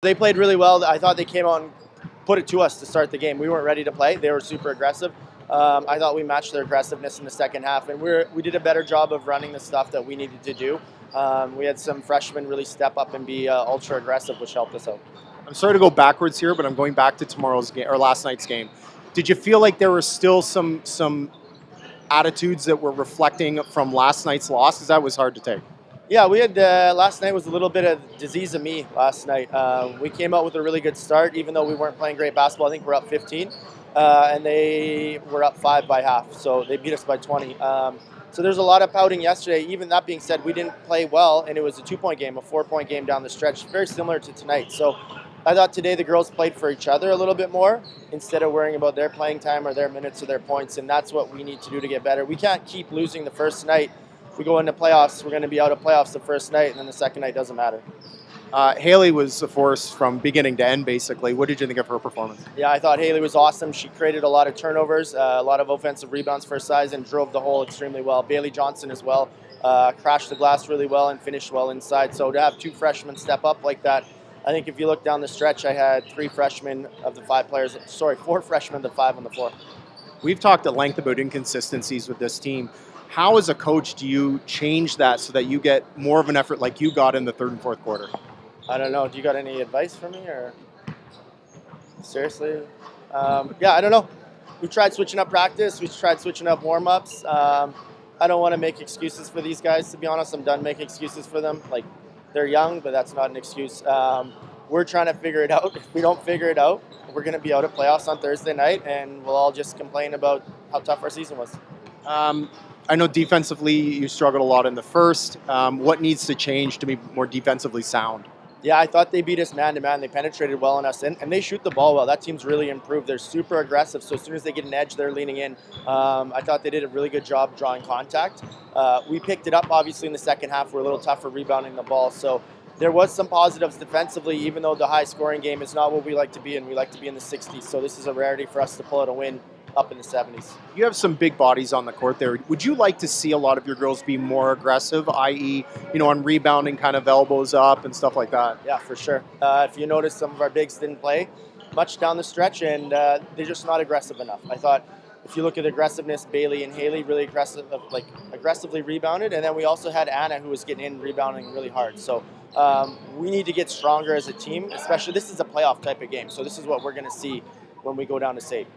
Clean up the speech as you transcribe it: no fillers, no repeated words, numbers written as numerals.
They played really well. I thought they came out and put it to us to start the game. We weren't ready to play. They were super aggressive. I thought we matched their aggressiveness in the second half, and we did a better job of running the stuff that we needed to do. We had some freshmen really step up and be ultra aggressive, which helped us out. I'm sorry to go backwards here, but I'm going back to tomorrow's game or last night's game. Did you feel like there were still some attitudes that were reflecting from last night's loss? Because that was hard to take. Yeah, we had last night was a little bit of disease of me last night. We came out with a really good start, even though we weren't playing great basketball. I think we're up 15, and they were up 5 by half, so they beat us by 20. So there's a lot of pouting yesterday. Even that being said, we didn't play well, and it was a 2-point game, a 4-point game down the stretch, very similar to tonight. So I thought today the girls played for each other a little bit more instead of worrying about their playing time or their minutes or their points, and that's what we need to do to get better. We can't keep losing the first night. If we go into playoffs, we're going to be out of playoffs the first night, and then the second night doesn't matter. Haley was a force from beginning to end, basically. What did you think of her performance? Yeah, I thought Haley was awesome. She created a lot of turnovers, a lot of offensive rebounds for her size, and drove the hole extremely well. Bailey Johnson as well crashed the glass really well and finished well inside. So to have 2 freshmen step up like that, I think if you look down the stretch, I had 4 freshmen of the 5 on the floor. We've talked at length about inconsistencies with this team. How, as a coach, do you change that so that you get more of an effort like you got in the third and fourth quarter? I don't know. Do you got any advice for me, or seriously? Yeah, I don't know. We've tried switching up practice. We've tried switching up warm-ups. I don't want to make excuses for these guys, to be honest. I'm done making excuses for them. Like, they're young, but that's not an excuse. We're trying to figure it out. If we don't figure it out, we're going to be out of playoffs on Thursday night, and we'll all just complain about how tough our season was. I know defensively you struggled a lot in the first. What needs to change to be more defensively sound? Yeah, I thought they beat us man-to-man. They penetrated well on us, and they shoot the ball well. That team's really improved. They're super aggressive, so as soon as they get an edge, they're leaning in. I thought they did a really good job drawing contact. We picked it up, obviously, in the second half. We're a little tougher rebounding the ball, so there was some positives defensively, even though the high-scoring game is not what we like to be in. We like to be in the 60s, so this is a rarity for us to pull out a win up in the 70s. You have some big bodies on the court there. Would you like to see a lot of your girls be more aggressive, i.e., on rebounding, kind of elbows up and stuff like that? Yeah, for sure. If you notice, some of our bigs didn't play much down the stretch, and they're just not aggressive enough. I thought if you look at aggressiveness, Bailey and Haley really aggressively rebounded, and then we also had Anna, who was getting in rebounding really hard. So we need to get stronger as a team, especially this is a playoff type of game, so this is what we're going to see when we go down to state.